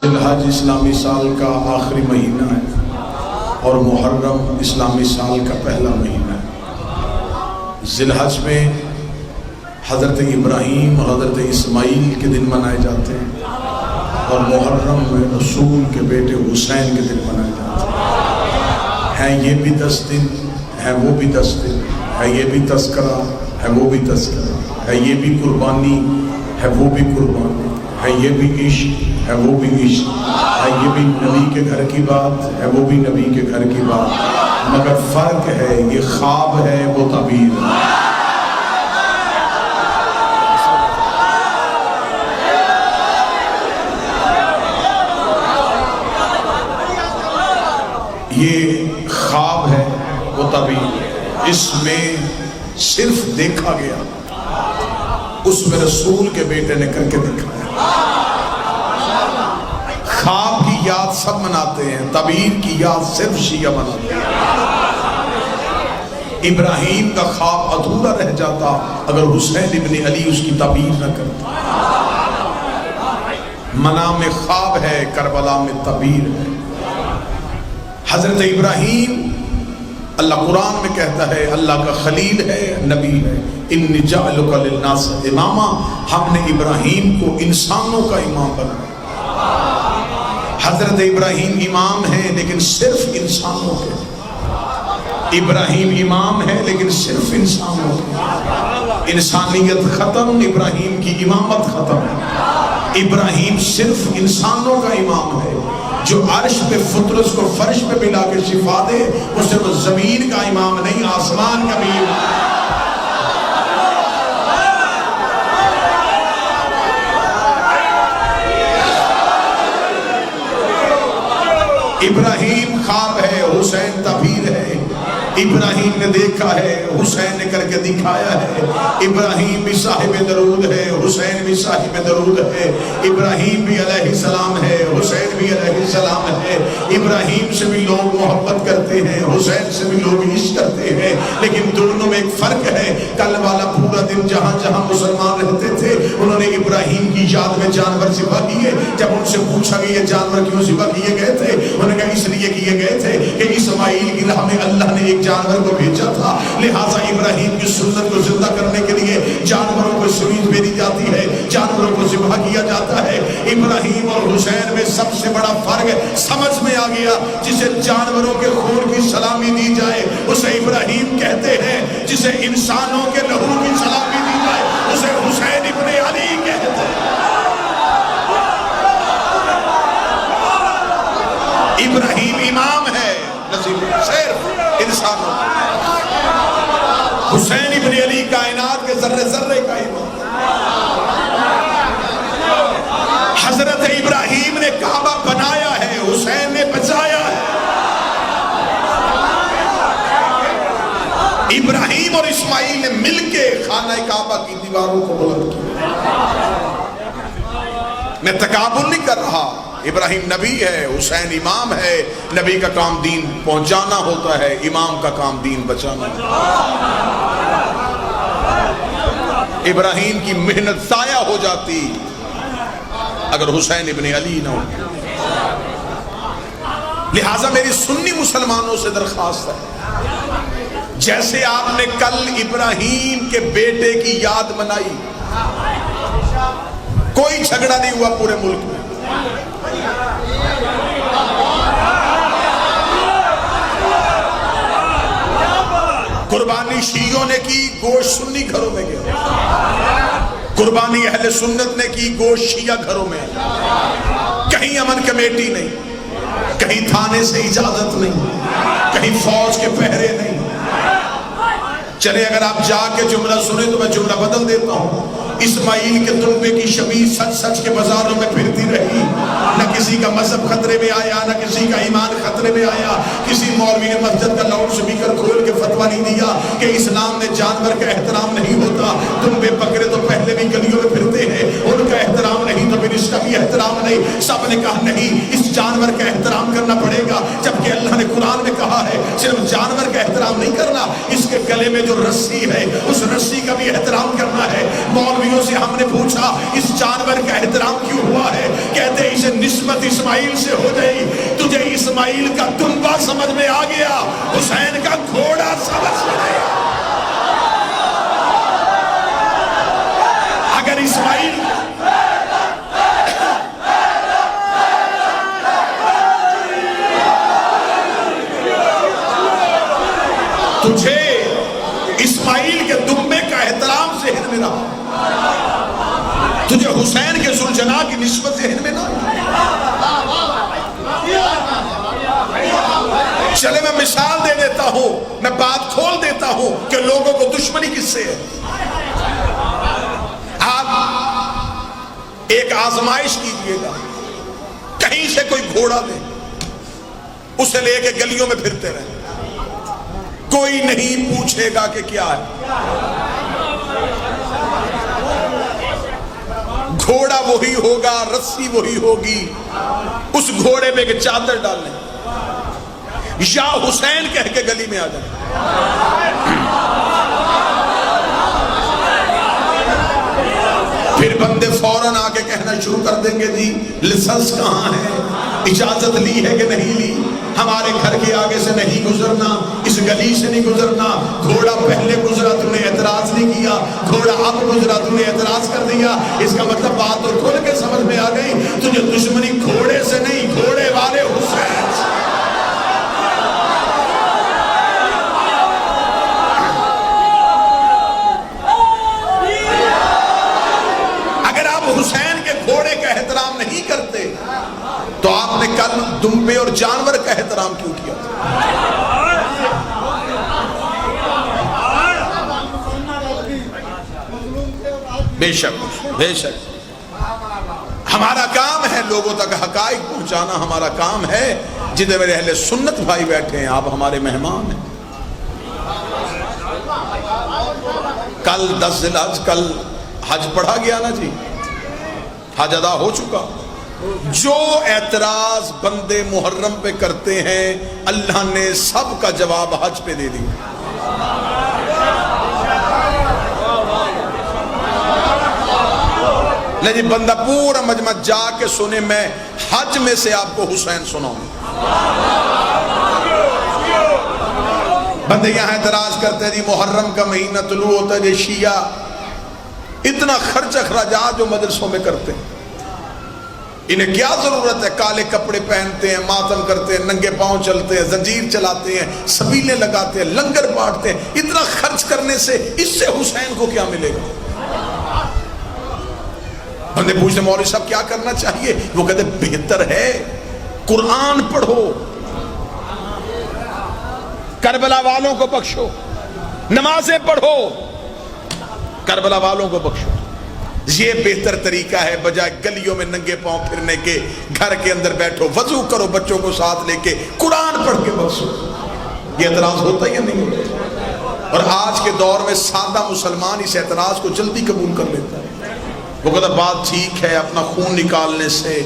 ذوالحج اسلامی سال کا آخری مہینہ ہے اور محرم اسلامی سال کا پہلا مہینہ ہے۔ ذوالحج میں حضرت ابراہیم اور حضرت اسماعیل کے دن منائے جاتے ہیں اور محرم میں رسول کے بیٹے حسین کے دن منائے جاتے ہیں۔ ہیں یہ بھی 10 دن، ہیں وہ بھی 10 دن، ہے یہ بھی تذکرہ، ہے وہ بھی تذکرہ، ہے یہ بھی قربانی، ہے وہ بھی قربانی، ہے یہ بھی عشق، ہے وہ بھی عشق، ہے یہ بھی نبی کے گھر کی بات، ہے وہ بھی نبی کے گھر کی بات، مگر فرق ہے یہ خواب ہے وہ تعبیر ہے۔ یہ خواب ہے وہ تعبیر، اس میں صرف دیکھا گیا، اس میں رسول کے بیٹے نے کر کے دکھایا۔ خواب کی یاد سب مناتے ہیں، تعبیر کی یاد صرف شیعہ مناتے ہیں۔ ابراہیم کا خواب ادھورا رہ جاتا اگر حسین ابن علی اس کی تعبیر نہ کرتا۔ منام میں خواب ہے، کربلا میں تعبیر ہے۔ حضرت ابراہیم اللہ قرآن میں کہتا ہے اللہ کا خلیل ہے، نبی ہے۔ انی جعلک للناس اماما، ہم نے ابراہیم کو انسانوں کا امام بنایا۔ حضرت ابراہیم امام ہے لیکن صرف انسانوں کے۔ ابراہیم امام ہے لیکن صرف انسانوں کے۔ انسانیت ختم، ابراہیم کی امامت ختم۔ ابراہیم صرف انسانوں کا امام ہے۔ جو عرش پہ فطرس کو فرش پہ ملا کے شفا دے وہ صرف زمین کا امام نہیں، آسمان کا بھی امام۔ ابراہیم خواب ہے، حسین تعبیر ہے۔ ابراہیم نے دیکھا ہے، حسین نے کر کے دکھایا ہے۔ ابراہیم بھی صاحب درود ہے، حسین بھی صاحب درود ہے۔ ابراہیم بھی علیہ السلام ہے، حسین بھی علیہ السلام ہے۔ ابراہیم سے بھی لوگ محبت کرتے ہیں، حسین سے بھی لوگ عشق کرتے ہیں، لیکن دونوں میں ایک فرق ہے۔ کل والا پورا دن جہاں جہاں مسلمان رہتے تھے انہوں نے ابراہیم کی یاد میں جانور ذبح کیے۔ جب ان سے پوچھا کہ یہ جانور کیوں ذبح کیے گئے تھے، انہوں نے کہا اس لیے کیے گئے تھے کہ اسماعیل کی راہ میں اللہ نے ایک جانور کو بھیجا تھا، لہٰذا ابراہیم کی سنت کو زندہ کرنے کے لیے جانوروں کو سوید بھیجی جاتی ہے، جانوروں کو ذبح کیا جاتا ہے۔ ابراہیم اور حسین میں سب سے بڑا فرق سمجھ میں آ گیا، جسے جانوروں کے خون کی سلامی دی جائے اسے ابراہیم کہتے ہیں، جسے انسانوں کے لہو کی سلامی دی جائے اسے حسین ابن علی کہتے ہیں۔ ابراہیم امام ہے صرف انسانوں، حسین ابن علی کائنات کے ذرے ذرے کا امام۔ حضرت ابراہیم نے کعبہ بنایا ہے، حسین نے بچایا ہے۔ ابراہیم اور اسماعیل نے مل کے خانہ کعبہ کی دیواروں کو بلند کیا۔ میں تکابر نہیں کر رہا، ابراہیم نبی ہے، حسین امام ہے۔ نبی کا کام دین پہنچانا ہوتا ہے، امام کا کام دین بچانا ہوتا ہے۔ ابراہیم کی محنت ضائع ہو جاتی اگر حسین ابن علی نہ ہو۔ لہٰذا میری سنی مسلمانوں سے درخواست ہے، جیسے آپ نے کل ابراہیم کے بیٹے کی یاد منائی، کوئی جھگڑا نہیں ہوا پورے ملک میں۔ قربانی شیعوں نے کی، گوشت سنی گھروں میں گیا۔ قربانی اہل سنت نے کی، گوشت شیعہ گھروں میں۔ کہیں امن کمیٹی نہیں، کہیں تھانے سے اجازت نہیں، کہیں فوج کے پہرے نہیں۔ چلے اگر آپ جا کے جملہ سنیں تو میں جملہ بدل دیتا ہوں۔ اسماعیل کے تنبے کی شبیہ سچ سچ کے بازاروں میں پھرتی رہی، نہ کسی کا مذہب خطرے میں آیا، نہ کسی کا ایمان خطرے میں آیا۔ کسی مولوی نے مسجد کا لاؤڈ سپیکر کھول کے فتویٰ نہیں دیا کہ اسلام میں جانور کا احترام نہیں ہوتا۔ تنبے بکرے تو پہلے بھی گلیوں میں پھرتے ہیں، ان کا احترام نہیں تو پھر اس کا بھی احترام نہیں۔ سب نے کہا نہیں، اس جانور کا احترام کرنا پڑے گا، جبکہ اللہ نے قرآن میں کہا ہے صرف جانور کا احترام نہیں کرنا، اس کے گلے میں جو رسی ہے اس رسی کا بھی احترام کرنا ہے۔ مولوی مولویوں سے ہم نے پوچھا اس جانور کا احترام کیوں ہوا ہے؟ کہتے اسے نسبت اسماعیل سے ہو گئی، تجھے اسماعیل کا دمبا سمجھ میں آ گیا، حسین کا گھوڑا سمجھ میں آیا۔ اگر اسماعیل تجھے اسماعیل کے دمبے کا احترام ذہن میں رہا، تجھے حسین کے ذوالجناح کی نسبت ذہن میں نہ آئی۔ چلے میں مثال دے دیتا ہوں، میں بات کھول دیتا ہوں کہ لوگوں کو دشمنی کس سے ہے۔ آپ ایک آزمائش کیجئے گا، کہیں سے کوئی گھوڑا دے، اسے لے کے گلیوں میں پھرتے رہیں، کوئی نہیں پوچھے گا کہ کیا ہے۔ گھوڑا وہی ہوگا، رسی وہی ہوگی، اس گھوڑے پہ کہ چادر ڈال لیں، یا حسین کہہ کے گلی میں آ جائیں۔ پھر بندے فوراً آ کے کہنا شروع کر دیں گے جی لائسنس کہاں ہے، اجازت لی ہے کہ نہیں لی، ہمارے گھر کے آگے سے نہیں گزرنا، اس گلی سے نہیں گزرنا، گھوڑا پہلے گزرا تم نے اعتراض نہیں کیا، گھوڑا اب گزرا تم نے اعتراض کر دیا۔ اس کا مطلب بات تو کھل کے سمجھ میں آ گئی، تجھے دشمنی گھوڑے سے نہیں، گھوڑے والے حسین سے۔ اگر آپ حسین کے گھوڑے کا احترام نہیں کرتے تو آپ نے کل دمبے اور جانور کا احترام کیوں کیا تھا؟ بے شک بے شک ہمارا کام ہے لوگوں تک حقائق پہنچانا، ہمارا کام ہے۔ جتنے میرے اہل سنت بھائی بیٹھے ہیں، آپ ہمارے مہمان ہیں۔ کل 10 ذی الحج، کل حج پڑھا گیا نا جی، حج ادا ہو چکا۔ جو اعتراض بندے محرم پہ کرتے ہیں اللہ نے سب کا جواب حج پہ دے دیا۔ نہیں جی، بندہ پورا مجمع جا کے سنے، میں حج میں سے آپ کو حسین سناؤں۔ بندے یہاں اعتراض کرتے ہیں جی محرم کا مہینہ طلوع ہوتا ہے، جی شیعہ اتنا خرچ اخراجات جو مدرسوں میں کرتے ہیں، انہیں کیا ضرورت ہے؟ کالے کپڑے پہنتے ہیں، ماتم کرتے ہیں، ننگے پاؤں چلتے ہیں، زنجیر چلاتے ہیں، سبیلے لگاتے ہیں، لنگر بانٹتے ہیں، اتنا خرچ کرنے سے اس سے حسین کو کیا ملے گا؟ بندے پوچھتے مولوی صاحب کیا کرنا چاہیے؟ وہ کہتے بہتر ہے قرآن پڑھو، کربلا والوں کو بخشو، نمازیں پڑھو، کربلا والوں کو بخشو۔ یہ بہتر طریقہ ہے بجائے گلیوں میں ننگے پاؤں پھرنے کے۔ گھر کے اندر بیٹھو، وضو کرو بچوں کو ساتھ لے کے، قرآن پڑھ کے بخشو۔ یہ اعتراض ہوتا ہے یا نہیں ہوتا؟ اور آج کے دور میں سادہ مسلمان اس اعتراض کو جلدی قبول کر لیتا ہے۔ وہ کہتا بات ٹھیک ہے، اپنا خون نکالنے سے،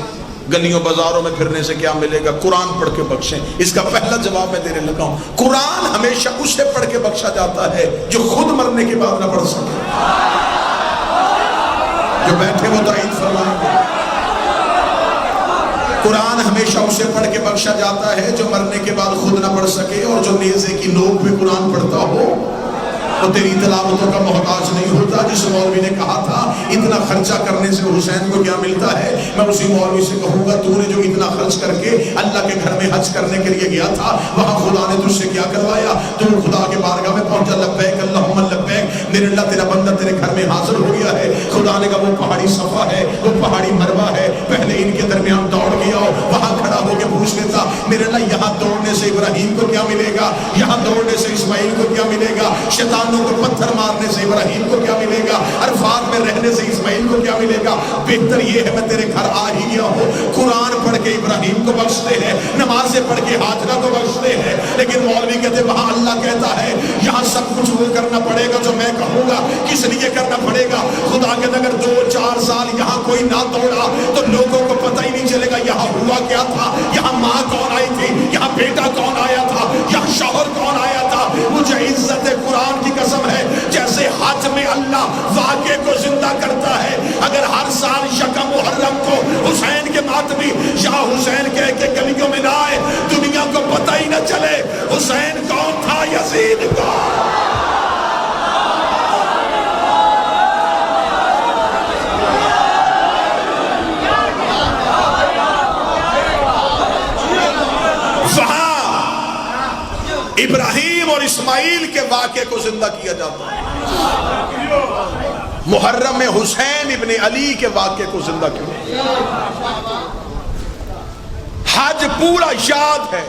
گلیوں بازاروں میں پھرنے سے کیا ملے گا؟ قرآن پڑھ کے بخشیں۔ اس کا پہلا جواب میں دینے لگا ہوں، قرآن ہمیشہ اسے پڑھ کے بخشا جاتا ہے جو خود مرنے کے بعد نہ پڑھ سکے۔ جو بیٹھے وہ تائید فرمائیں گے، قرآن ہمیشہ اسے پڑھ کے بخشا جاتا ہے جو مرنے کے بعد خود نہ پڑھ سکے، اور جو نیزے کی نوک پہ قرآن پڑھتا ہو وہ تیری تلاوتوں کا محتاج نہیں ہوتا۔ جس مولوی نے کہا تھا اتنا خرچہ کرنے سے حسین کو کیا ملتا ہے، میں اسی مولوی سے کہوں گا تو نے جو اتنا خرچ کر کے اللہ کے گھر میں حج کرنے کے لیے گیا تھا، وہاں خدا نے تجھ سے کیا کروایا؟ تم خدا کے بارگاہ میں پہنچا، لبیک اللہم لبیک، میرے اللہ تیرا بندہ تیرے گھر میں حاضر ہو گیا ہے۔ خدا نے کہا وہ پہاڑی صفا ہے، وہ پہاڑی مروہ ہے، پہلے ان کے درمیان دوڑ گیا ہو، وہاں کھڑا ہو کے پوچھ لیتا میرے اللہ یہاں دوڑنے سے ابراہیم کو کیا ملے گا، یہاں دوڑنے سے اسماعیل کو کیا ملے گا، شیطانوں کو پتھر مارنے سے ابراہیم کو کیا ملے گا، عرفات میں رہنے سے اسماعیل کو کیا ملے گا؟ بہتر یہ ہے میں تیرے گھر آ ہی گیا ہوں، قرآن پڑھ کے ابراہیم کو بخشتے ہیں، نمازیں پڑھ کے ہاجرہ کو بخشتے ہیں، لیکن مولوی کہتے وہاں اللہ کہتا ہے یہاں سب کچھ وہ کرنا پڑے گا جو میں کہوں گا۔ کس لیے کرنا پڑے گا؟ خدا کے اگر 2-4 سال یہاں کوئی نہ دوڑا تو لوگوں کو پتہ ہی نہیں چلے گا یہاں ہوا کیا تھا، یہاں ماں کون آئی تھی، یہاں بیٹا کون آیا تھا، یہاں شوہر کون آیا تھا۔ مجھے عزت قرآن کی قسم ہے جیسے حج میں اللہ واقعے کو زندہ کرتا سال یکم محرم کو حسین کے ماتمی یا حسین کہہ کے گلیوں میں نہ آئے، دنیا کو پتہ ہی نہ چلے حسین کون تھا، یزید کا۔ ابراہیم اور اسماعیل کے واقعے کو زندہ کیا جاتا ہے، محرم میں حسین ابن علی کے واقعے کو زندہ کیا۔ حج پورا یاد ہے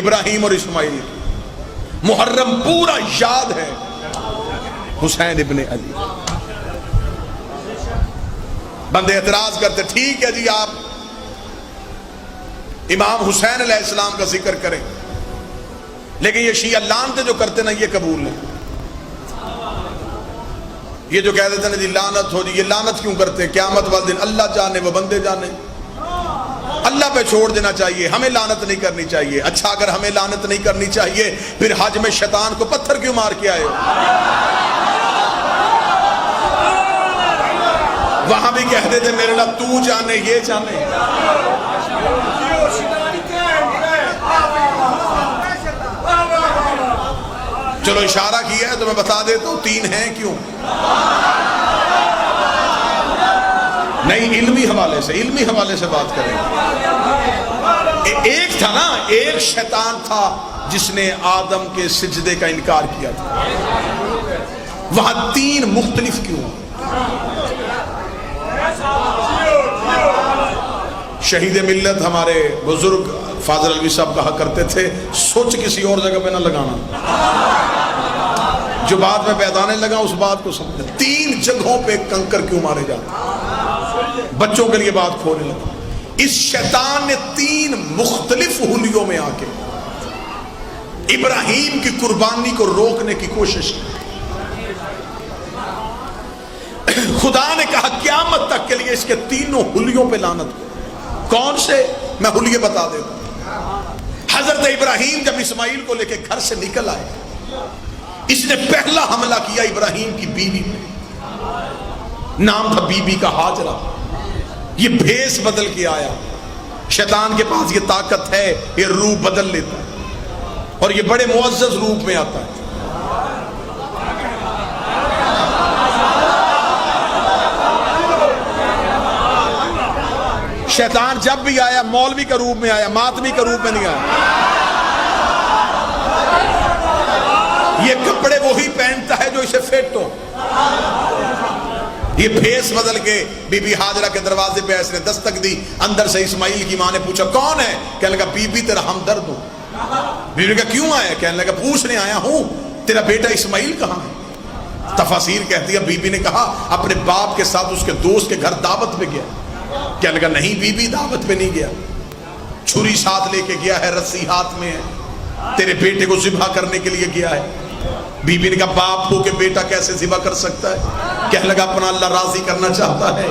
ابراہیم اور اسماعیل، محرم پورا یاد ہے حسین ابن علی۔ بندے اعتراض کرتے ٹھیک ہے جی آپ امام حسین علیہ السلام کا ذکر کریں، لیکن یہ شیعہ لعنتیں جو کرتے نا یہ قبول نہیں۔ یہ جو کہہ دیتے نا جی لعنت ہو جی، یہ لعنت کیوں کرتے ہیں؟ قیامت والے دن اللہ جانے وہ بندے جانے، اللہ پہ چھوڑ دینا چاہیے، ہمیں لعنت نہیں کرنی چاہیے۔ اچھا اگر ہمیں لعنت نہیں کرنی چاہیے پھر حج میں شیطان کو پتھر کیوں مار کے آئے ہو؟ وہاں بھی کہہ دیتے میرے اللہ تو جانے یہ جانے۔ چلو اشارہ کیا ہے تو میں بتا دیتا ہوں تین ہیں کیوں؟ نہیں علمی حوالے سے بات کریں۔ ایک تھا نا، ایک شیطان تھا جس نے آدم کے سجدے کا انکار کیا تھا، وہاں تین مختلف کیوں؟ شہید ملت ہمارے بزرگ فاضل الوی صاحب کہا کرتے تھے سوچ کسی اور جگہ پہ نہ لگانا، جو بات میں پیدانے لگا اس بات کو سمجھے۔ تین جگہوں پہ کنکر کیوں مارے جاتے؟ بچوں کے لیے بات کھولنے لگا۔ اس شیطان نے تین مختلف حلیوں میں آ کے ابراہیم کی قربانی کو روکنے کی کوشش کی۔ خدا نے کہا قیامت تک کے لیے اس کے تینوں حلیوں پہ لعنت ہو۔ کون سے؟ میں حلیے بتا دیتا ہوں۔ حضرت ابراہیم جب اسماعیل کو لے کے گھر سے نکل آئے، اس نے پہلا حملہ کیا ابراہیم کی بیوی پہ، نام تھا بی بی کا ہاجرہ۔ یہ بھیس بدل کے آیا، شیطان کے پاس یہ طاقت ہے، یہ روپ بدل لیتا ہے اور یہ بڑے معزز روپ میں آتا ہے۔ شیطان جب بھی آیا مولوی کا روپ میں آیا، ماتمی کا روپ میں نہیں آیا۔ یہ کپڑے وہی پہنتا ہے جو اسے فٹ ہو۔ یہ بھیس بدل کے بی بی ہاجرہ کے دروازے پہ اس نے دستک دی، اندر سے اسماعیل کی ماں نے پوچھا کون ہے؟ کہنے لگا بی بی تیرا ہمدرد ہوں۔ بی بی نے کہا کیوں آیا؟ کہنے لگا پوچھنے آیا ہوں تیرا بیٹا اسماعیل کہاں ہے؟ تفاسیر کہتی ہے بی بی نے کہا اپنے باپ کے ساتھ اس کے دوست کے گھر دعوت پہ گیا۔ کہنے لگا نہیں بی بی دعوت پہ نہیں گیا، چھری ساتھ لے کے گیا ہے، رسی ہاتھ میں ہے، تیرے بیٹے کو ذبح کرنے کے لیے گیا ہے۔ بی بی نے کہا باپ ہو کے بیٹا کیسے ذبح کر سکتا ہے؟ کہنے لگا اپنا اللہ راضی کرنا چاہتا ہے۔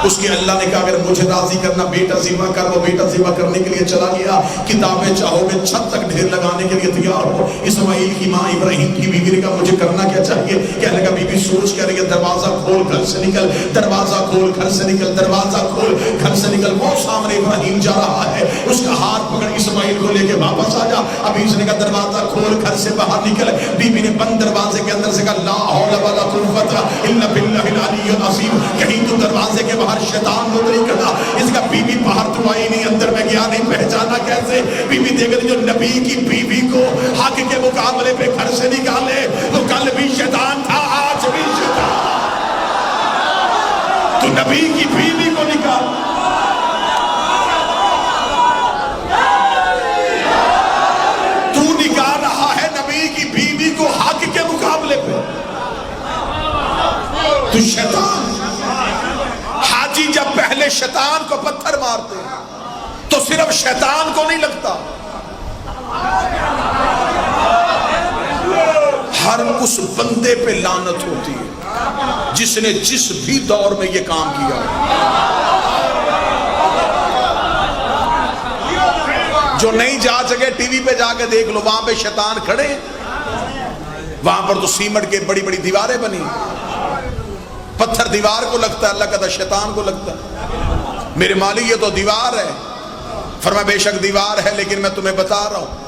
اس کے اللہ نے کہا اگر مجھے راضی کرنا بیٹا ذبح کر، وہ بیٹا ذبح کرنے کے لیے چلا گیا۔ کتابیں چاہو گے چھت تک ڈھیر لگانے کے لیے تیار ہو۔ اسماعیل کی ماں ابراہیم کی بیوی نے کہا مجھے کرنا کیا چاہیے؟ کہنے لگا بی بی سوچ کر رہی ہے دروازہ کھول گھر سے نکل، دروازہ کھول گھر سے نکل، دروازہ کھول گھر سے نکل۔ وہ سامنے ابراہیم جا رہا ہے، اس کا ہاتھ پکڑ اسماعیل کو لے کے واپس آ جا۔ ابھی اس نے کہا دروازہ کھول گھر سے باہر نکل۔ بی بی نے بند دروازے کے اندر سے کہا لا حول ولا قوت الا باللہ العلی العظیم، کہیں تو دروازے کے باہر شیطان کو نہیں کرنا۔ اس کا بی بی باہر تو آئی نہیں، اندر میں گیا نہیں، پہچانا کیسے؟ بی بی دیکھ رہی جو نبی کی بیوی کو حق کے مقابلے پہ گھر سے نکالے، وہ کل بھی شیطان تھا آج بھی شیطان۔ تو نبی کی بیوی کو نکال، تو نکال رہا ہے نبی کی بیوی کو حق کے مقابلے پہ، تو شیطان۔ حاجی جب پہلے شیطان کو پتھر مارتے تو صرف شیطان کو نہیں لگتا، ہر اس بندے پہ لعنت ہوتی ہے جس نے جس بھی دور میں یہ کام کیا۔ جو نہیں جا سکے ٹی وی پہ جا کے دیکھ لو، وہاں پہ شیطان کھڑے، وہاں پر تو سیمنٹ کے بڑی بڑی دیواریں بنی، پتھر دیوار کو لگتا ہے، اللہ کہتا ہے شیطان کو لگتا ہے۔ میرے مالک یہ تو دیوار ہے۔ فرمایا بے شک دیوار ہے، لیکن میں تمہیں بتا رہا ہوں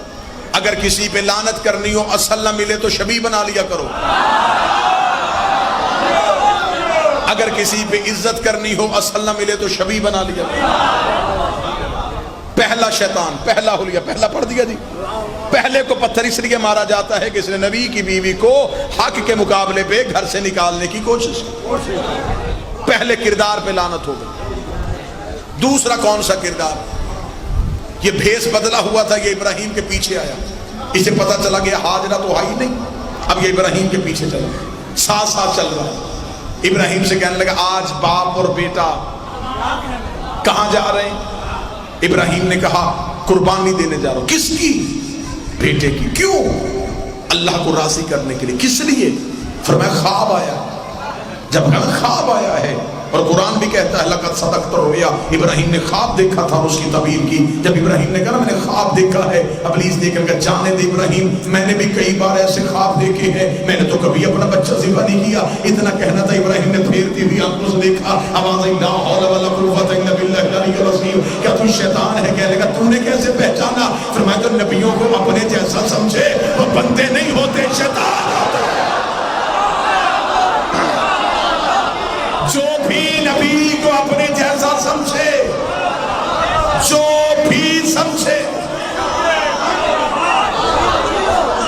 اگر کسی پہ لعنت کرنی ہو اصل نہ ملے تو شبیہ بنا لیا کرو، اگر کسی پہ عزت کرنی ہو اصل نہ ملے تو شبیہ بنا لیا کرو۔ پہلا شیطان، پہلا حلیہ، پہلا پڑھ دیا جی۔ پہلے کو پتھر اس لیے مارا جاتا ہے کہ اس نے نبی کی بیوی کو حق کے مقابلے پہ گھر سے نکالنے کی کوشش کی، پہلے کردار پہ لعنت ہو گئی۔ دوسرا کون سا کردار؟ یہ بھیس بدلا ہوا تھا، یہ ابراہیم کے پیچھے آیا، اسے پتا چلا کہ ہاجرہ تو آئی نہیں، اب یہ ابراہیم کے پیچھے چلا، ساتھ ساتھ چل رہا ہے۔ ابراہیم سے کہنے لگا آج باپ اور بیٹا کہاں جا رہے ہیں؟ ابراہیم نے کہا قربانی دینے جا رہا ہوں۔ کس کی؟ بیٹے کی۔ کیوں؟ اللہ کو راضی کرنے کے لیے۔ کس لیے؟ فرمایا خواب آیا۔ جب خواب آیا ہے، اور قرآن بھی کہتا ہے لقد صدقت الرؤیا، ابراہیم نے خواب دیکھا تھا اور اس کی تعبیر کی۔ جب ابراہیم نے کہا میں نے خواب دیکھا ہے، ابلیس نے کہا جانے دے ابراہیم، میں نے بھی کئی بار ایسے خواب دیکھے ہیں، میں نے تو کبھی اپنا بچہ ذبح نہیں کیا۔ اتنا کہنا تھا، ابراہیم نے پھیرتی ہوئی آنکھوں سے دیکھا، آواز لا حول ولا قوت الا باللہ العلی العظیم، کیا تو شیطان ہے؟ کہنے لگا تو نے کیسے پہچانا؟ فرمایا تو نبیوں کو اپنے جیسا سمجھے، وہ بندے نہیں ہوتے، شیطان ہوتے۔ جو بھی نبی کو اپنے جیسا سمجھے، جو بھی سمجھے،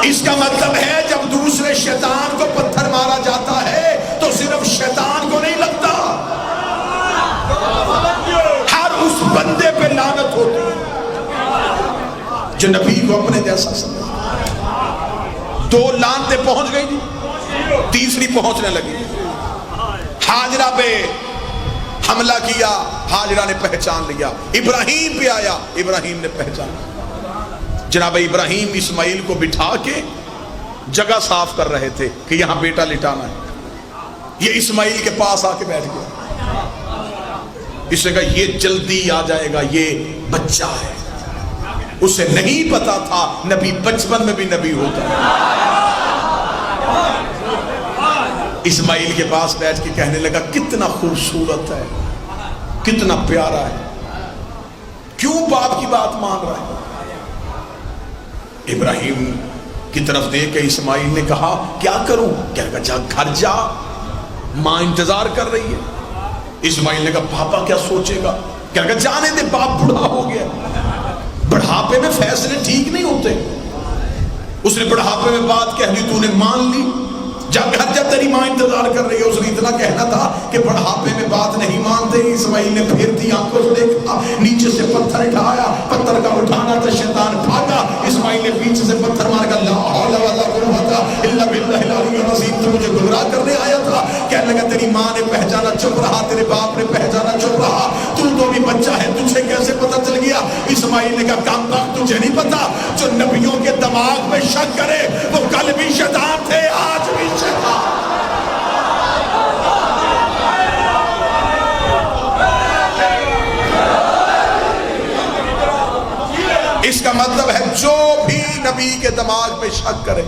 اس کا مطلب ہے جب دوسرے شیطان کو پتھر مارا جاتا ہے تو صرف شیطان کو نہیں لگتا، ہر اس بندے پہ لعنت ہوتی ہے جو نبی کو اپنے جیسا سمجھے۔ دو لعنتیں پہنچ گئی جی، تیسری پہنچنے لگی۔ ہاجرہ پہ حملہ کیا، ہاجرہ نے پہچان لیا۔ ابراہیم پہ آیا، ابراہیم نے پہچان لیا۔ جناب ابراہیم اسماعیل کو بٹھا کے جگہ صاف کر رہے تھے کہ یہاں بیٹا لٹانا ہے۔ یہ اسماعیل کے پاس آ کے بیٹھ گیا۔ اس نے کہا یہ جلدی آ جائے گا، یہ بچہ ہے۔ اسے نہیں پتا تھا نبی بچپن میں بھی نبی ہوتا ہے۔ اسماعیل کے پاس بیٹھ کے کہنے لگا کتنا خوبصورت ہے، کتنا پیارا ہے، کیوں باپ کی بات مان رہا ہے؟ ابراہیم کی طرف دیکھ کے اسماعیل نے کہا کیا کروں؟ کہنے لگا جا گھر جا، ماں انتظار کر رہی ہے۔ اسماعیل نے کہا پاپا کیا سوچے گا؟ کہنے لگا جانے دے، باپ بڑھا ہو گیا، بڑھاپے میں فیصلے ٹھیک نہیں ہوتے۔ اس نے بڑھاپے میں بات کہہ دی، تو نے مان لی، جا گھر جا، تیری ماں انتظار کر رہی ہے۔ اس نے اتنا کہنا تھا کہ بڑھاپے میں بات نہیں مانتے۔ اسماعیل نے پھیرتی آنکھوں سے دیکھا، نیچے سے پتھر اٹھایا، پتھر کا اٹھانا تھا، شیطان بھاگا۔ اسماعیل نے پیچھے سے پتھر مار کر لا حول ولا قوت الا باللہ العلی العظیم، تو مجھے گمراہ کرنے آیا تھا۔ کہنے لگا تیری ماں نے پہچانا، چپ رہا، تیرے باپ نے پہچانا، چپ رہا، تو بھی بچہ ہے، تجھے کیسے پتہ چل گیا؟ اسماعیل نے کہا کام تک تجھے نہیں پتا، جو نبیوں کے دماغ میں شک کرے وہ کل بھی شیطان تھے، آج بھی شیطان۔ اس کا مطلب ہے جو بھی نبی کے دماغ پہ شک کرے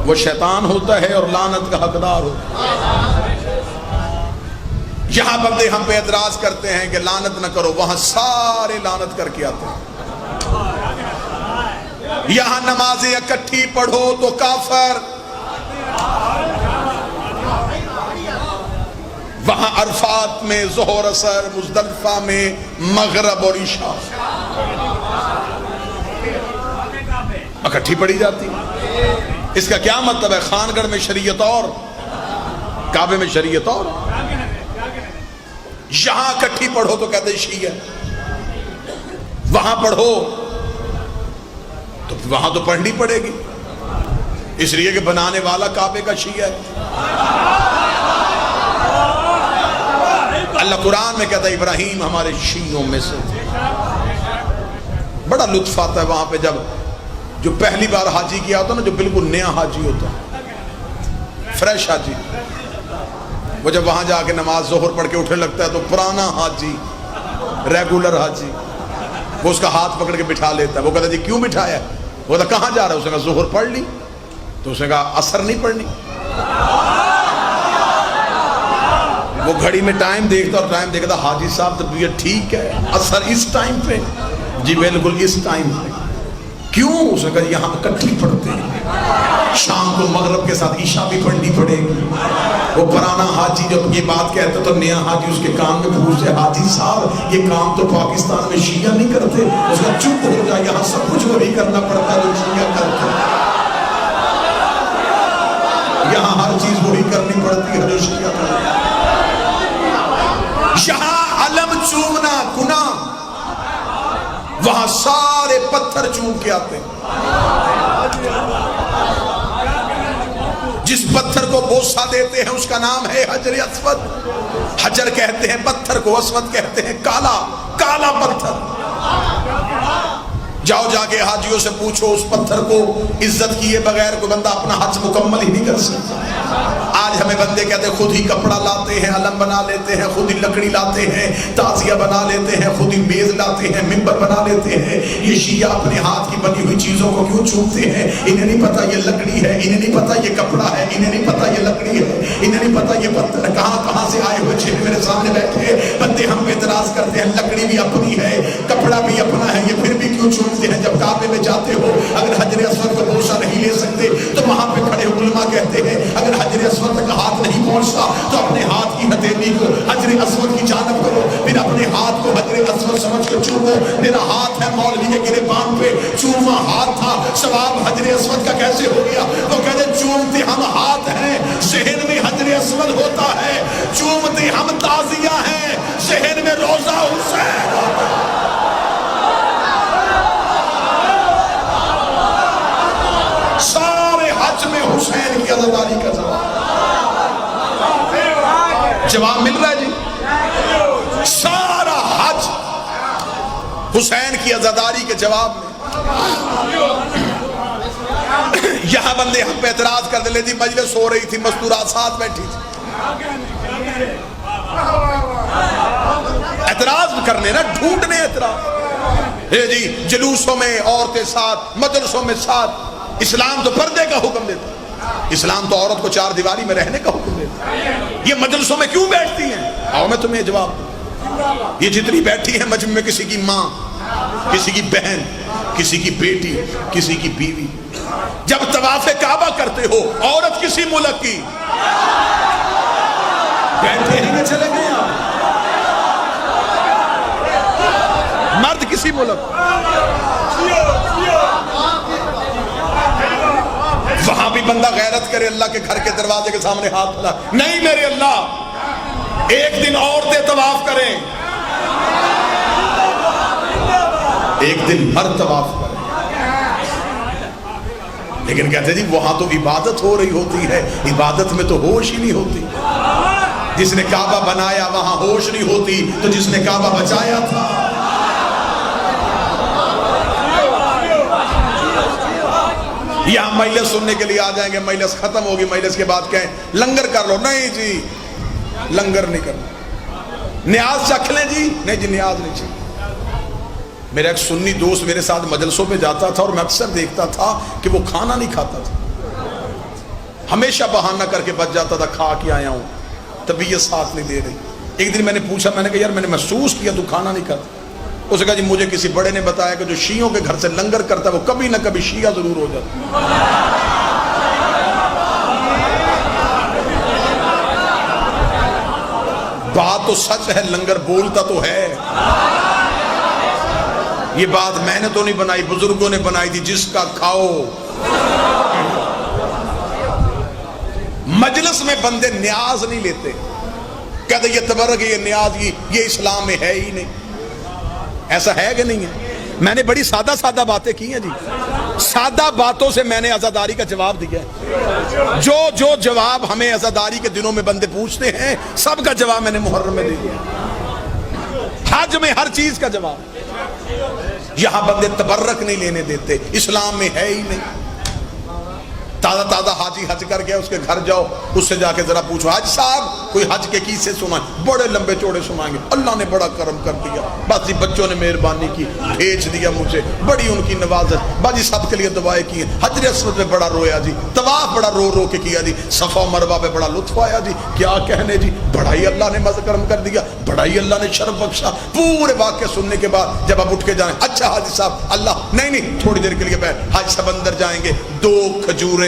وہ شیطان ہوتا ہے اور لعنت کا حقدار ہوتا ہے۔ یہاں بندے ہم پہ اعتراض کرتے ہیں کہ لعنت نہ کرو، وہاں سارے لعنت کر کے آتے ہیں۔ یہاں نمازیں اکٹھی پڑھو تو کافر، وہاں عرفات میں ظہر اثر، مزدلفہ میں مغرب اور عشاء اکٹھی پڑھی جاتی۔ اس کا کیا مطلب ہے؟ خان گڑھ میں شریعت اور کعبے میں شریعت اور، یہاں اکٹھی پڑھو تو کہتے شیعہ، وہاں پڑھو تو وہاں تو پڑھنی پڑے گی، اس لیے کہ بنانے والا کعبے کا شیعہ ہے۔ اللہ قرآن میں کہتا ہے ابراہیم ہمارے شیعوں میں سے تھے۔ بڑا لطف آتا ہے وہاں پہ جب جو پہلی بار حاجی کیا ہوتا ہے نا، جو بالکل نیا حاجی ہوتا ہے، فریش حاجی، وہ جب وہاں جا کے نماز ظہر پڑھ کے اٹھنے لگتا ہے تو پرانا حاجی، ریگولر حاجی، وہ اس کا ہاتھ پکڑ کے بٹھا لیتا ہے۔ وہ کہتا ہے جی کیوں بٹھایا ہے؟ وہ کہتا کہاں جا رہا ہے؟ اس نے کہا ظہر پڑھ لی۔ تو اس نے کہا عصر نہیں پڑھنی؟ وہ گھڑی میں ٹائم دیکھتا اور ٹائم دیکھتا حاجی صاحب طبیعت ٹھیک ہے اثر اس ٹائم پہ؟ جی بالکل اس ٹائم پہ۔ کیوں؟ اس نے کہا یہاں اکٹھی پڑھتے ہیں، شام کو مغرب کے ساتھ عشاء بھی پڑھنی پڑے گی۔ وہ پرانا حاجی جب یہ بات کہتا تو نیا حاجی اس کے کان میں پوچھتے حاجی صاحب یہ کام تو پاکستان میں شیعہ نہیں کرتے؟ اس کا چپ ہو جائے، یہاں سب کچھ وہی کرنا پڑتا ہے جو شیعہ کرتے ہیں، یہاں ہر چیز وہی کرنی پڑتی ہے جو شیعہ کرتے ہیں۔ یہاں علم چومنا گناہ، وہاں سارے پتھر چوم کے آتے ہیں۔ جس پتھر کو بوسہ دیتے ہیں اس کا نام ہے حجر اسود۔ حجر کہتے ہیں پتھر کو، اسود کہتے ہیں کالا، کالا پتھر۔ جاؤ جا کے حاجیوں سے پوچھو اس پتھر کو عزت کیے بغیر کوئی بندہ اپنا حج مکمل ہی نہیں کر سکتا۔ آج ہمیں بندے کہتے ہیں خود ہی کپڑا لاتے ہیں، علم بنا لیتے ہیں، خود ہی لکڑی لاتے ہیں، تعزیہ بنا لیتے ہیں، خود ہی میز لاتے ہیں، ممبر بنا لیتے ہیں۔ یہ شیعہ اپنے ہاتھ کی بنی ہوئی چیزوں کو کیوں چومتے ہیں؟ انہیں نہیں پتا یہ لکڑی ہے، انہیں نہیں پتا یہ کپڑا ہے، انہیں نہیں پتا یہ لکڑی ہے، انہیں نہیں پتا یہ پتھر کہاں کہاں سے آئے ہوئے چھ میرے سامنے بیٹھے بندے ہم پہ اعتراض کرتے ہیں لکڑی بھی اپنی ہے، کپڑا بھی اپنا ہے، یہ پھر بھی کیوں چومتے ہیں؟ جب کعبے میں جاتے ہو اگر حجر اسود کو بوسہ نہیں لے سکتے تو وہاں پہ کھڑے علماء کہتے ہیں اگر حجر اسود تک ہاتھ نہیں پہنچتا تو اپنے ہاتھ کی ہتھیلی کو حجر اسود کی جانب کرو، پھر اپنے ہاتھ کو حجر اسود سمجھ کر چومو۔ میرا ہاتھ ہے مولوی کے گریبان پہ، چوما ہاتھ تھا، ثواب حجر اسود کا کیسے ہو گیا؟ وہ کہتے چومتے ہم ہاتھ ہیں، ذہن میں حجر اسود ہوتا ہے، چومتے ہم تعزیہ ہیں، ذہن میں روضہ حسین ہوتا ہے۔ سارے حج میں حسین کی عزاداری کا جواب مل رہا ہے جی؟ سارا حج حسین کی عزاداری کے جواب میں۔ یہاں بندے ہم پہ اعتراض کر دے جی مجلس ہو رہی تھی، مستورات ساتھ بیٹھی تھی، اعتراض کرنے نا، ڈھونڈنے اعتراض۔ جی جلوسوں میں عورتیں ساتھ، مجلسوں میں ساتھ۔ اسلام تو پردے کا حکم دیتا ہے، اسلام تو عورت کو چار دیواری میں رہنے کا حکم دیتا ہے۔ یہ مجلسوں میں کیوں بیٹھتی ہیں؟ آؤ میں تمہیں جواب دوں۔ یہ جتنی بیٹھی ہیں مجمع میں کسی کی ماں، کسی کی بہن، کسی کی بیٹی، کسی کی بیوی۔ جب طواف کعبہ کرتے ہو عورت کسی ملک کی، بیٹھے ہی میں چلے گئے آپ، مرد کسی ملک، وہاں بھی بندہ غیرت کرے اللہ کے گھر کے دروازے کے سامنے ہاتھ پھیلا، نہیں میرے اللہ ایک دن عورتیں طواف کریں، ایک دن ہر طواف کریں۔ لیکن کہتے جی وہاں تو عبادت ہو رہی ہوتی ہے، عبادت میں تو ہوش ہی نہیں ہوتی۔ جس نے کعبہ بنایا وہاں ہوش نہیں ہوتی تو جس نے کعبہ بچایا تھا۔ یہاں مجلس سننے کے لیے آ جائیں گے، مجلس ختم ہوگی، مجلس کے بعد کہیں لنگر کر لو، نہیں جی لنگر نہیں کرنا۔ نیاز چکھ لیں جی، نہیں جی نیاز نہیں چاہیے۔ میرا ایک سنی دوست میرے ساتھ مجلسوں پہ جاتا تھا اور میں اکثر دیکھتا تھا کہ وہ کھانا نہیں کھاتا تھا، ہمیشہ بہانہ کر کے بچ جاتا تھا کھا کے آیا ہوں، طبیعت ساتھ نہیں دے رہی۔ ایک دن میں نے پوچھا، میں نے کہا یار میں نے محسوس کیا تو کھانا نہیں کھاتا۔ اس نے کہا جی مجھے کسی بڑے نے بتایا کہ جو شیعوں کے گھر سے لنگر کرتا ہے وہ کبھی نہ کبھی شیعہ ضرور ہو جاتا۔ بات تو سچ ہے، لنگر بولتا تو ہے، یہ بات میں نے تو نہیں بنائی، بزرگوں نے بنائی تھی، جس کا کھاؤ۔ مجلس میں بندے نیاز نہیں لیتے، کہتے یہ تبرک یہ نیاز یہ اسلام میں ہے ہی نہیں۔ ایسا ہے کہ نہیں ہے؟ میں نے بڑی سادہ سادہ باتیں کی ہیں جی، سادہ باتوں سے میں نے عزاداری کا جواب دیا ہے۔ جو جواب ہمیں عزاداری کے دنوں میں بندے پوچھتے ہیں سب کا جواب میں نے محرم میں دے دیا، حج میں ہر چیز کا جواب۔ یہاں بندے تبرک نہیں لینے دیتے، اسلام میں ہے ہی نہیں۔ تازہ تازہ حاجی حج کر گیا، اس کے گھر جاؤ، اس سے جا کے ذرا پوچھو حج صاحب کوئی حج کے قصے سنائیں، بڑے لمبے چوڑے سنائیں گے، اللہ نے بڑا کرم کر دیا، باجی بچوں نے مہربانی کی، بھیج دیا مجھے، بڑی ان کی نوازت، باجی سب کے لیے دعائیں کی ہیں، حجر اسود میں بڑا رویا جی، طواف بڑا رو رو کے کیا جی، صفا و مروہ پہ بڑا لطف آیا جی، کیا کہنے جی، بڑا ہی اللہ نے مزہ کرم کر دیا، بڑا ہی اللہ نے شرف بخشا۔ پورے واقعے سننے کے بعد جب آپ اٹھ کے جائیں، اچھا حاجی صاحب اللہ نہیں تھوڑی دیر کے لیے بیٹھ، حاجی صاحب اندر جائیں گے، 2 کھجوریں،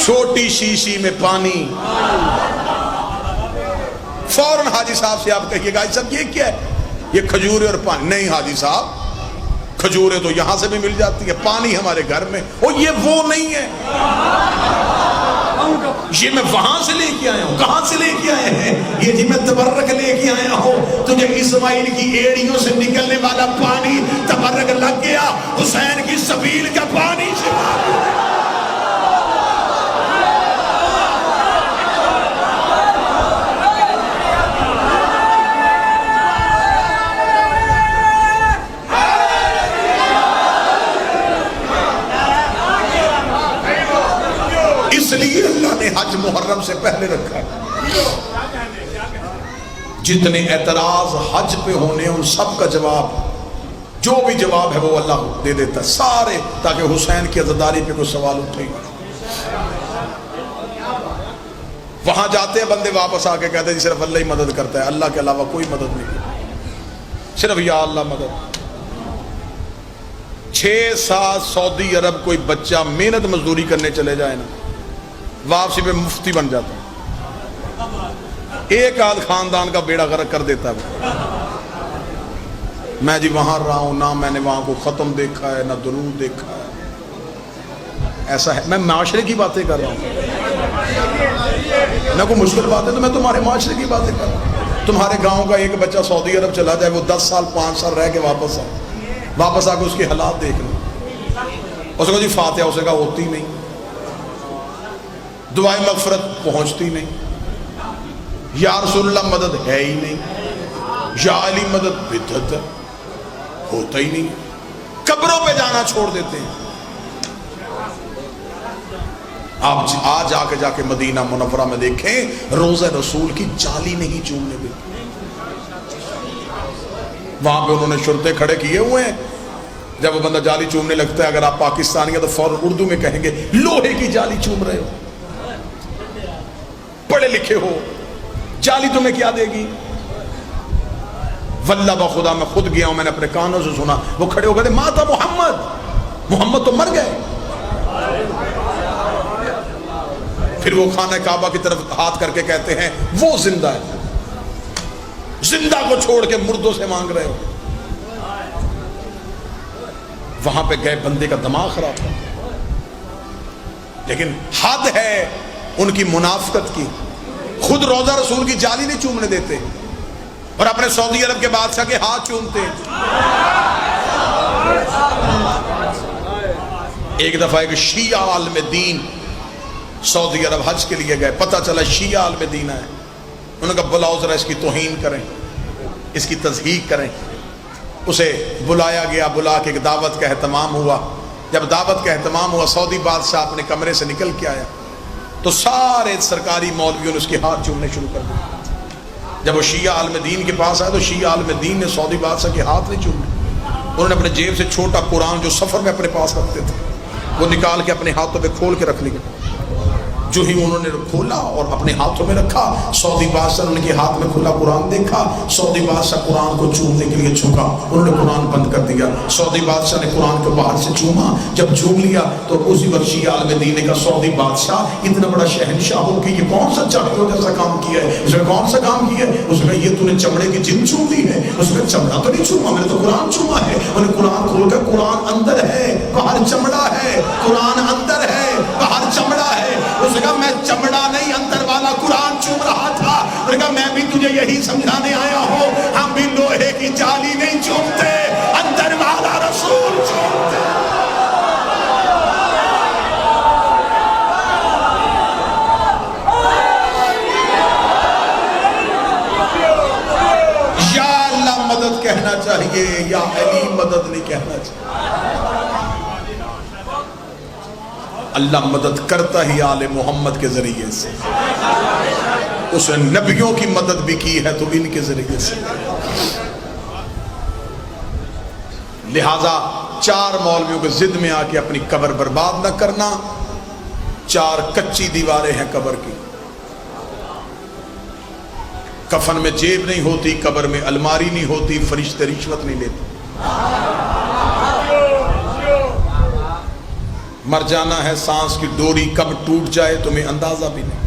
چھوٹی شیشی میں پانی، فوراً حاجی صاحب سے آپ کہیے گا حاجی صاحب یہ کیا ہے؟ یہ کھجوریں اور پانی۔ نہیں حاجی صاحب کھجوریں تو یہاں سے بھی مل جاتی ہے، پانی ہمارے گھر میں، اور یہ وہ نہیں ہے، یہ میں وہاں سے لے کے آیا ہوں۔ کہاں سے لے کے آئے ہیں؟ یہ جی میں تبرک لے کے آیا ہوں، تجھے اسماعیل کی ایڑیوں سے نکلنے والا پانی تبرک لگ گیا، حسین کی سبیل کا پانی شفا۔ اس لیے اللہ نے حج محرم سے پہلے رکھا ہے۔ جتنے اعتراض حج پہ ہونے ان سب کا جواب، جو بھی جواب ہے وہ اللہ دے دیتا ہے سارے، تاکہ حسین کی عزاداری پہ کوئی سوال اٹھے۔ وہاں جاتے ہیں بندے، واپس آ کے کہتے ہیں جی صرف اللہ ہی مدد کرتا ہے، اللہ کے علاوہ کوئی مدد نہیں، صرف یا اللہ مدد۔ 6 سال سعودی عرب کوئی بچہ محنت مزدوری کرنے چلے جائے نا، واپسی پہ مفتی بن جاتا ہے، ایک آدھ خاندان کا بیڑا غرق کر دیتا ہے۔ میں جی وہاں رہا ہوں، نہ میں نے وہاں کو ختم دیکھا ہے نہ درود دیکھا ہے، ایسا ہے۔ میں معاشرے کی باتیں کر رہا ہوں، نہ کوئی مشکل بات ہے تو میں تمہارے معاشرے کی باتیں کر رہا ہوں۔ تمہارے گاؤں کا ایک بچہ سعودی عرب چلا جائے، وہ 10 سال 5 سال رہ کے واپس آ کے اس کے حالات دیکھ لیں، اس کو جی فاتحہ اسے کہا ہوتی نہیں، دعائے مغفرت پہنچتی نہیں، یا رسول اللہ مدد ہے ہی نہیں، یا علی مدد بدعت ہوتا ہی نہیں، قبروں پہ جانا چھوڑ دیتے ہیں۔ آپ جا کے مدینہ منورہ میں دیکھیں، روضہ رسول کی جالی نہیں چومنے دیتے، وہاں پہ انہوں نے شرطیں کھڑے کیے ہوئے ہیں، جب وہ بندہ جالی چومنے لگتا ہے، اگر آپ پاکستانی ہیں تو فوراً اردو میں کہیں گے لوہے کی جالی چوم رہے ہو، پڑھے لکھے ہو، جالی تمہیں کیا دے گی؟ واللہ بخدا میں خود گیا ہوں، میں نے اپنے کانوں سے سنا، وہ کھڑے ہو گئے تھے، ماتا محمد تو مر گئے۔ پھر وہ خانہ کعبہ کی طرف ہاتھ کر کے کہتے ہیں وہ زندہ ہے، زندہ کو چھوڑ کے مردوں سے مانگ رہے ہو۔ وہاں پہ گئے، بندے کا دماغ خراب تھا، لیکن حد ہے ان کی منافقت کی، خود روضہ رسول کی جالی نہیں چومنے دیتے اور اپنے سعودی عرب کے بادشاہ کے ہاتھ چومتے۔ ایک دفعہ ایک شیعہ عالم دین سعودی عرب حج کے لیے گئے، پتہ چلا شیعہ عالم دین ہے، انہوں نے کہا بلاؤ ذرا اس کی توہین کریں، اس کی تضحیق کریں۔ اسے بلایا گیا، بلا کے ایک دعوت کا اہتمام ہوا۔ جب دعوت کا اہتمام ہوا، سعودی بادشاہ اپنے کمرے سے نکل کے آیا تو سارے سرکاری مولویوں نے اس کے ہاتھ چومنے شروع کر دیے۔ جب وہ شیعہ عالم دین کے پاس آیا تو شیعہ عالم دین نے سعودی بادشاہ کے ہاتھ نہیں چومے، انہوں نے اپنے جیب سے چھوٹا قرآن جو سفر میں اپنے پاس رکھتے تھے وہ نکال کے اپنے ہاتھوں پہ کھول کے رکھ لیا۔ جو ہی انہوں نے کھولا اور اپنے ہاتھوں میں رکھا، سعودی بادشاہ نے ان کے ہاتھ میں کھلا قرآن دیکھا، سعودی بادشاہ قرآن کو چومنے کے لیے جھکا، انہوں نے قرآن بند کر دیا۔ سعودی بادشاہ نے قرآن کو باہر سے چوما، جب چوم لیا تو اسی وقت شیعہ عالم دین نے کہا سعودی بادشاہ اتنا بڑا شہنشاہ ہو کہ یہ کون سا چڑھوں جیسا کام کیا ہے؟ اس نے کون سا کام کیا ہے؟ اس نے یہ تو نے چمڑے کی جن چوم لی ہے؟ اس نے چمڑا تو نہیں چوما، میں نے تو قرآن چوما ہے۔ انہوں نے قرآن کھول کر قرآن اندر ہے باہر چمڑا ہے، قرآن اندر ہے باہر چمڑا ہے۔ اس نے کہا میں چمڑا نہیں اندر والا قرآن چوم رہا تھا۔ انہوں نے کہا میں بھی تجھے یہی سمجھانے آیا ہوں، ہم بھی لوہے کی جالی نہیں چومتے، اندر والا رسول چومتے۔ یا اللہ مدد کہنا چاہیے یا علی مدد نہیں کہنا چاہیے؟ اللہ مدد کرتا ہی آل محمد کے ذریعے سے، اس نے نبیوں کی مدد بھی کی ہے تو ان کے ذریعے سے۔ لہذا 4 مولویوں کے ضد میں آ کے اپنی قبر برباد نہ کرنا۔ 4 کچی دیواریں ہیں قبر کی، کفن میں جیب نہیں ہوتی، قبر میں الماری نہیں ہوتی، فرشتے رشوت نہیں لیتے۔ مر جانا ہے، سانس کی ڈوری کب ٹوٹ جائے تمہیں اندازہ بھی نہیں۔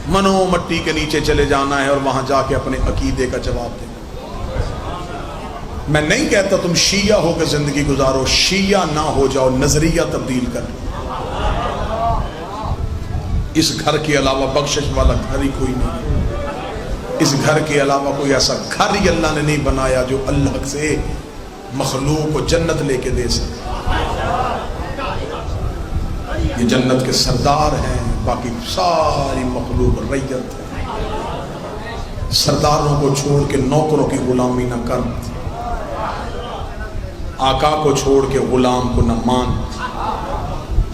منو مٹی کے نیچے چلے جانا ہے اور وہاں جا کے اپنے عقیدے کا جواب دینا۔ میں نہیں کہتا تم شیعہ ہو کے زندگی گزارو، شیعہ نہ ہو جاؤ، نظریہ تبدیل کر لو۔ اس گھر کے علاوہ بخشش والا گھر ہی کوئی نہیں، اس گھر کے علاوہ کوئی ایسا گھر ہی اللہ نے نہیں بنایا جو اللہ سے مخلوق کو جنت لے کے دے سکے۔ یہ جنت کے سردار ہیں، باقی ساری مخلوق ریت ہے۔ سرداروں کو چھوڑ کے نوکروں کی غلامی نہ کر، آقا کو چھوڑ کے غلام کو نہ مان۔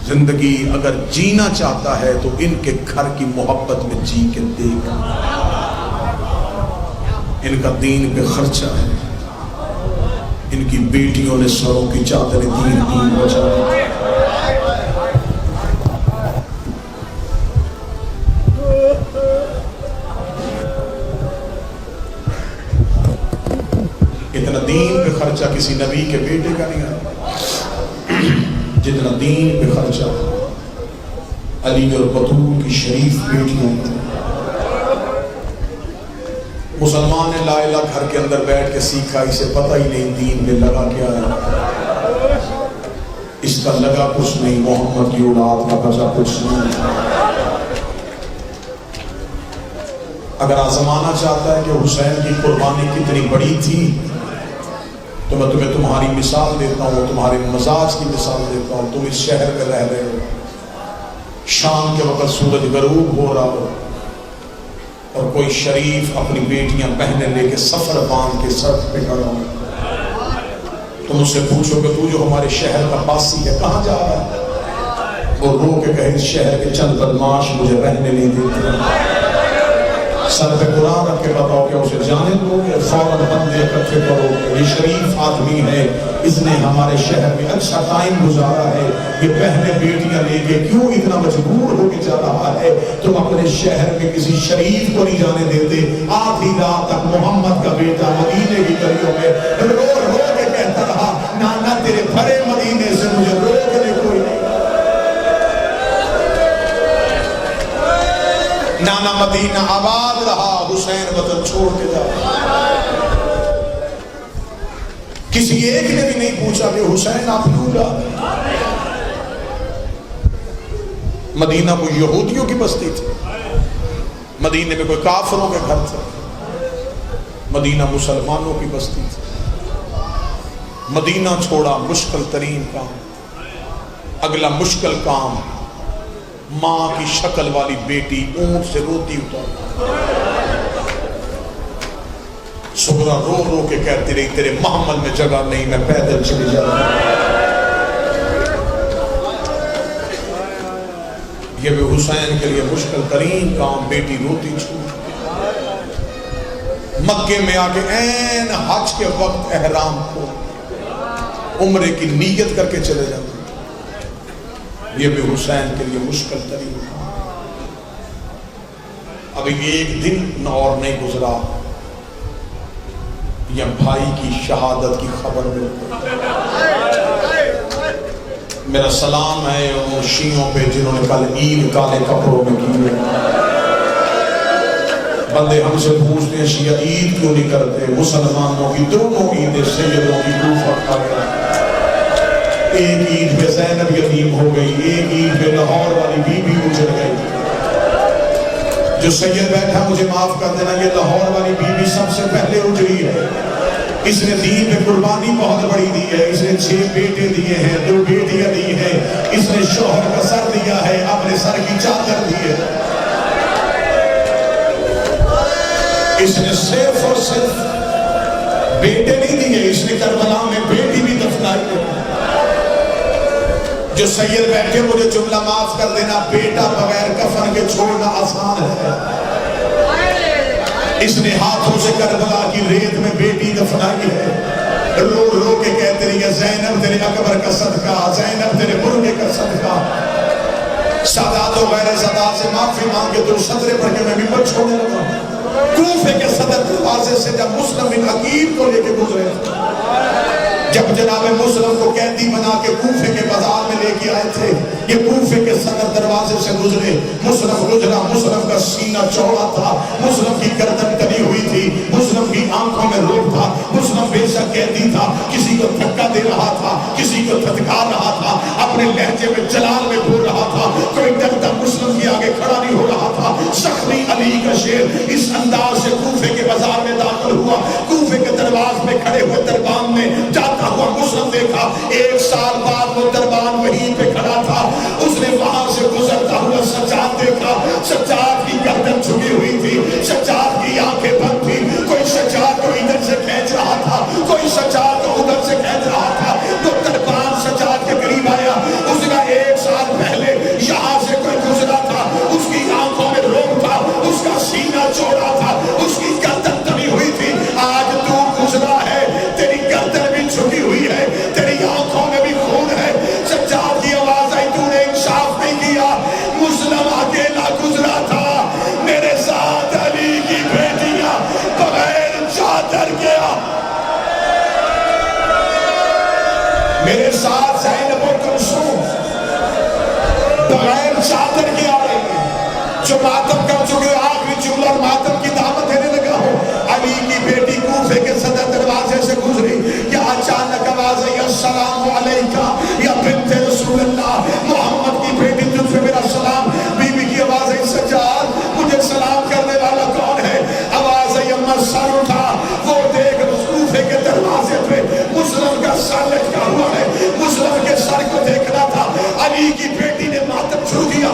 زندگی اگر جینا چاہتا ہے تو ان کے گھر کی محبت میں جی کے دیکھ۔ ان کا دین پہ خرچہ ہے، ان کی بیٹیوں نے سروں کی چادریں دین بچا۔ اتنا دین پہ خرچہ کسی نبی کے بیٹے کا نہیں ہے جتنا دین پہ خرچہ علی اور بطول کی شریف بیٹیوں پر۔ مسلمان نے لا الہ گھر کے اندر بیٹھ کے سیکھا، اسے پتہ ہی نہیں دین میں لگا کیا ہے۔ اس کا لگا کچھ نہیں، محمد کی اولاد کا بچا کچھ نہیں۔ اگر آزمانا چاہتا ہے کہ حسین کی قربانی کتنی بڑی تھی تو میں تمہیں تمہاری مثال دیتا ہوں، تمہارے مزاج کی مثال دیتا ہوں۔ تم اس شہر میں رہ رہے ہو، شام کے وقت سورج غروب ہو رہا ہو اور کوئی شریف اپنی بیٹیاں بہنیں لے کے سفر باندھ کے سڑک پہ کھڑا ہو، تم اس سے پوچھو کہ تو جو ہمارے شہر کا باسی ہے کہاں جا رہا ہے؟ وہ رو کے کہے اس شہر کے چند بدماش مجھے رہنے نہیں دیتے۔ سر پہ قرآن رکھ کے بتاؤ کہ اسے جانے دو گے، فوراً بندے اکٹھے کرو، یہ شریف آدمی ہے، اس نے ہمارے شہر میں اچھا ٹائم گزارا ہے، یہ بہنیں بیٹیاں لے کے کیوں اتنا مجبور ہو کے جا رہا ہے؟ تم اپنے شہر میں کسی شریف کو نہیں جانے دیتے۔ آدھی رات تک محمد کا بیٹا مدینے کی گلیوں میں رو رو کے کہتا رہا، نانا تیرے بھرے مدینے سے مجھے روکنے کوئی نہیں۔ نانا مدینہ آباد رہا، حسین وطن چھوڑ کے جا۔ کسی ایک نے بھی نہیں پوچھا کہ حسین آپ کیوں جا رہے؟ مدینہ کوئی یہودیوں کی بستی تھی، مدینے میں کوئی کافروں کے گھر تھے، مدینہ مسلمانوں کی بستی تھی۔ مدینہ چھوڑا، مشکل ترین کام، اگلا مشکل کام، ماں کی شکل والی بیٹی اونٹ سے روتی اتار، سغرا رو رو کے کہتی رہی تیرے محمل میں جگہ نہیں، میں پیدل چلی جا رہا ہوں۔ یہ بھی حسین کے لیے مشکل ترین کام، بیٹی روتی چھوٹ۔ مکے میں آ کے عین حج کے وقت احرام کو عمرے کی نیت کر کے چلے جاتے، یہ بھی حسین کے لیے مشکل ترین۔ ابھی ایک دن اور نہیں گزرا یا بھائی کی شہادت کی خبر ملتی۔ میرا سلام ہے ان شیعوں پہ جنہوں نے کل عید کالے کپڑوں میں کی ہے۔ بندے ہم سے پوچھتے ہیں شیعہ عید کیوں نہیں کرتے؟ مسلمانوں کی دونوں عیدیں سیدوں کی کوفہ کھا گیا۔ ایک عید پہ زینب یتیم ہو گئی، ایک عید پہ لاہور والی بی بی گزر گئی۔ جو سید بیٹھا مجھے معاف کر دینا، یہ لاہور والی بی بی سب سے پہلے اجڑی ہے۔ اس نے دین پہ قربانی بہت بڑی دی ہے، اس نے 6 بیٹے دیے ہیں، 2 بیٹیاں دی ہیں، اس نے شوہر کا سر دیا ہے، اپنے سر کی چادر دی ہے۔ اس نے صرف اور صرف بیٹے نہیں دیے، اس نے کربلا میں بیٹی بھی دفنائی ہے۔ جو سید بیٹھے مجھے جملہ معاف کر دینا، بیٹا بغیر کفن کے چھوڑنا آسان ہے۔ اس نے ہاتھوں سے کربلا کی ریت میں بیٹی دفنائی ہے، رو رو کے کہتے رہی ہے زینب تیرے اکبر کا صدقہ، زینب تیرے مرغے کا صدقہ۔ سادات و غیر سادات سے معافی مانگے تو صدرے پڑھ کے میں ممبر چھوڑنے لگا۔ کوفے کے صدر دروازے سے جب مسلم بن عقیل کو لے کے گزرے، جب جناب مسلم کو قیدی بنا کے کوفے کے بازار میں لے کے آئے تھے، یہ کوفے کے صدر دروازے سے گزرے، مسلم گزرا، مسلم کا سینہ چوڑا تھا، مسلم کی گردن تنی ہوئی تھی، مسلم کی آنکھوں میں روب تھا، مسلم بے شک قیدی تھا، کسی کو دھکا دے رہا تھا، کسی کو دھتکار رہا تھا، اپنے لہجے میں جلال میں بول رہا تھا، کوئی ڈرتا مسلم کی آگے کھڑا نہیں ہو رہا تھا۔ زخمی علی کا شیر اس انداز سے کوفے کے بازار میں داخل ہوا، کوفے کے دربار میں کھڑے ہوئے دربان میں جاتا ہوا مسلم دیکھا، 1 سال بعد وہ دربان وہیں پہ کھڑا تھا، اس نے وہاں سے گزرتا ہوا سجاد دیکھا، سجاد کی گردن جھکی ہوئی تھی، سجاد کی آنکھیں بند تھی، کوئی سجاد کو ادھر سے کھینچ رہا تھا، کوئی سجاد کو ادھر سے کھینچ رہا تھا۔ وہ دربان سجاد کے قریب آیا، اس نے 1 سال پہلے یہاں سے کوئی گزرا تھا، اس کی آنکھوں میں روب تھا، اس کا سینہ چوڑا تھا، اس کی گردن تنی ہوئی تھی، آج تو گزرا ہے، تیری گردن بھی جھکی ہوئی ہے، تیری آنکھوں میں بھی خون ہے۔ سجاد کی آواز آئی، تو نے انصاف نہیں کیا، مسلم اکیلا گزرا تھا، میرے ساتھ علی کی بیٹیاں بغیر چادر گیا، میرے ساتھ زینب و کلثوم بغیر چادر کے آ رہی ہے، جو ماتم کر چکے آخری جملہ اور ماتم کی دعوت دینے لگا ہو۔ علی کی بیٹی کوفے کے صدر دروازے سے گزری، یا اچانک آواز آئی السلام علیکہ یا بنت رسول اللہ، محمد کی بیٹی تجھ پہ میرا سلام۔ بی بی کی آواز آئی سجاد مجھے سلام کرنے والا کون ہے؟ آواز آئی اماں سر اٹھا، وہ دیکھ کوفے کے دروازے پہ مسلم کا سر لٹکا ہوا ہے، مسلم کے سر کو دیکھنا تھا۔ علی کی بیٹی نے ماتم چھو دیا،